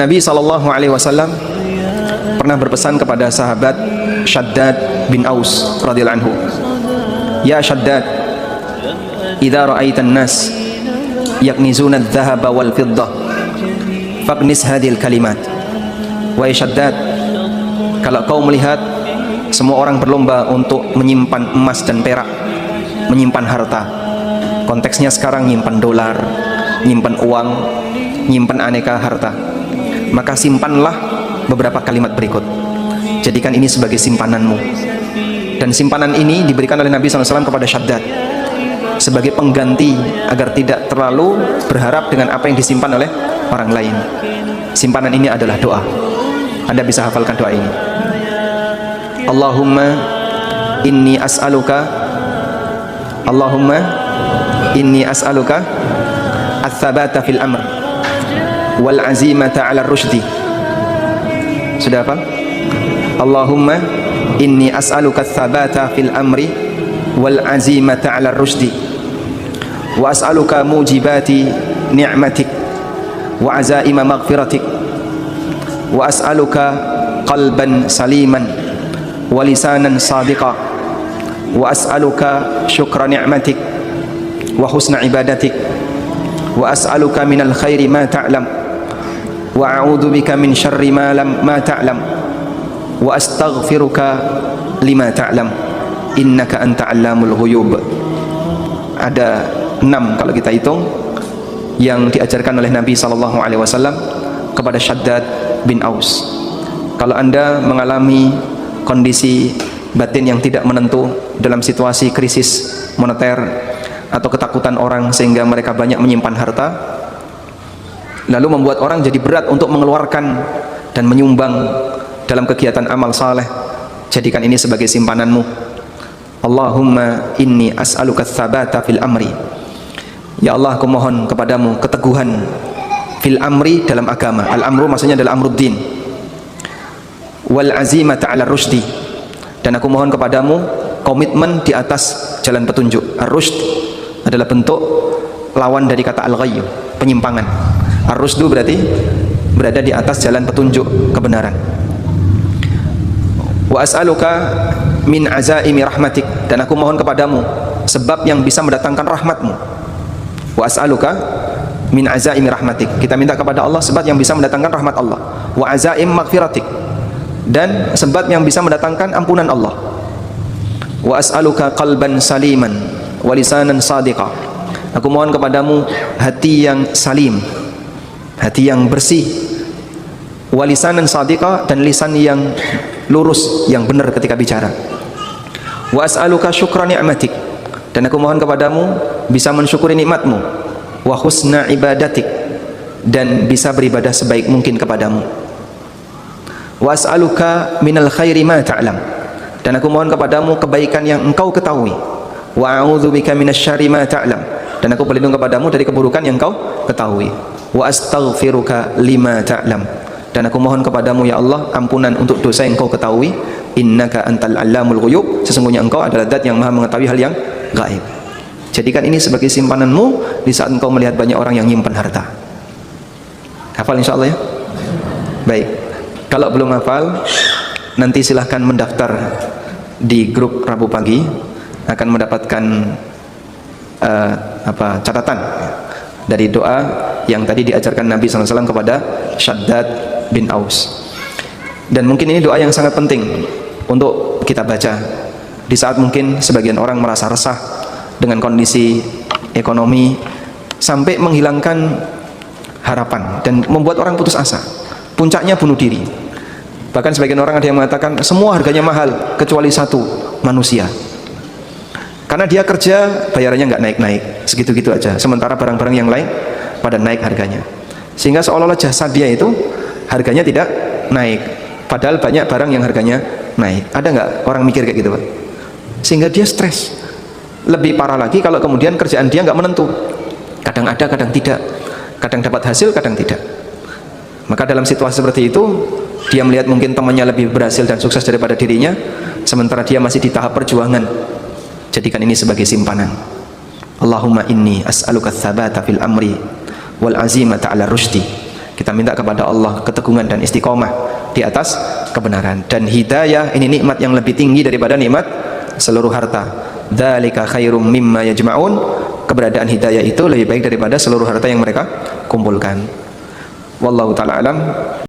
Nabi SAW pernah berpesan kepada sahabat Shaddad bin Aus radhiyallahu anhu, "Ya Shaddad, idza ra'aitan nas yaknizuna adh-dhahaba wal fiddah faqnis hadhil kalimat." Wahai Shaddad, kalau kau melihat semua orang berlomba untuk menyimpan emas dan perak, menyimpan harta, konteksnya sekarang nyimpan dolar, nyimpan uang, nyimpan aneka harta, maka simpanlah beberapa kalimat berikut. Jadikan ini sebagai simpananmu. Dan simpanan ini diberikan oleh Nabi SAW kepada Shaddad sebagai pengganti agar tidak terlalu berharap dengan apa yang disimpan oleh orang lain. Simpanan ini adalah doa. Anda bisa hafalkan doa ini. Allahumma inni as'aluka ats-tsabata fil amr wal azimata 'ala ar-rusydi. Sudah apa? Allahumma inni as'aluka ats-tsabata fil amri wal azimata 'ala ar-rusydi wa as'aluka mujibati ni'matik wa azaima maghfiratik wa as'aluka qalban saliman wa lisanan sadiqa wa as'aluka syukra ni'matik wa husna ibadatik wa as'aluka minal khairi ma ta'lam wa a'udzu bika min syarri ma ta'lam wa astaghfiruka lima ta'lam innaka anta 'allamul ghuyub. Ada 6 kalau kita hitung yang diajarkan oleh Nabi SAW kepada Shaddad bin Aus. Kalau Anda mengalami kondisi batin yang tidak menentu dalam situasi krisis moneter atau ketakutan orang sehingga mereka banyak menyimpan harta, lalu membuat orang jadi berat untuk mengeluarkan dan menyumbang dalam kegiatan amal saleh, jadikan ini sebagai simpananmu. Allahumma inni as'aluka ats-tsabata fil amri. Ya Allah, aku mohon kepadamu keteguhan fil amri, dalam agama. Al-amru maksudnya adalah amruddin. Wal azimata 'ala rusdi, dan aku mohon kepadamu komitmen di atas jalan petunjuk. Ar-rusd adalah bentuk lawan dari kata al-ghayy, penyimpangan. Ar-rusdu berarti berada di atas jalan petunjuk kebenaran. Wa as'aluka min azaimi rahmatik, dan aku mohon kepadamu sebab yang bisa mendatangkan rahmatmu. Wa as'aluka min azaimi rahmatik, kita minta kepada Allah sebab yang bisa mendatangkan rahmat Allah. Wa azaim maghfiratik, dan sebab yang bisa mendatangkan ampunan Allah. Wa as'aluka qalban saliman wa lisanan sadiqa, aku mohon kepadamu hati yang salim, hati yang bersih, wa lisanan sadiqa, dan lisan yang lurus, yang benar ketika bicara. Wa as'aluka syukra ni'matik, dan aku mohon kepadamu bisa mensyukuri nikmatmu. Wa husna ibadatik, dan bisa beribadah sebaik mungkin kepadamu. Wa as'aluka minal khairi ma ta'lam, dan aku mohon kepadamu kebaikan yang engkau ketahui. Wa a'udzu bika minasyarri ma ta'lam, dan aku berlindung kepadamu dari keburukan yang engkau ketahui. Wa astaghfiruka lima ta'lam, dan aku mohon kepadamu ya Allah ampunan untuk dosa yang engkau ketahui. Innaka antal 'allamul ghuyub, sesungguhnya engkau adalah zat yang maha mengetahui hal yang gaib. Jadikan ini sebagai simpananmu di saat engkau melihat banyak orang yang nyimpan harta. Hafal insyaallah ya? Baik. Kalau belum hafal, nanti silahkan mendaftar di grup Rabu pagi, akan mendapatkan catatan dari doa yang tadi diajarkan Nabi SAW kepada Shaddad bin Aus. Dan mungkin ini doa yang sangat penting untuk kita baca di saat mungkin sebagian orang merasa resah dengan kondisi ekonomi sampai menghilangkan harapan dan membuat orang putus asa. Puncaknya bunuh diri. Bahkan sebagian orang ada yang mengatakan semua harganya mahal kecuali satu, manusia. Karena dia kerja bayarannya nggak naik-naik, segitu-gitu aja. Sementara barang-barang yang lain pada naik harganya. Sehingga seolah-olah jasa dia itu harganya tidak naik. Padahal banyak barang yang harganya naik. Ada nggak orang mikir kayak gitu, Pak? Sehingga dia stres. Lebih parah lagi kalau kemudian kerjaan dia nggak menentu. Kadang ada, kadang tidak. Kadang dapat hasil, kadang tidak. Maka dalam situasi seperti itu, dia melihat mungkin temannya lebih berhasil dan sukses daripada dirinya, sementara dia masih di tahap perjuangan. Jadikan ini sebagai simpanan. Allahumma inni as'aluka ats-tsabata fil amri wal azimata 'ala rusdi. Kita minta kepada Allah keteguhan dan istiqomah di atas kebenaran. Dan hidayah ini nikmat yang lebih tinggi daripada nikmat seluruh harta. Dzalika khairum mimma yajma'un. Keberadaan hidayah itu lebih baik daripada seluruh harta yang mereka kumpulkan. Wallahu ta'ala alam.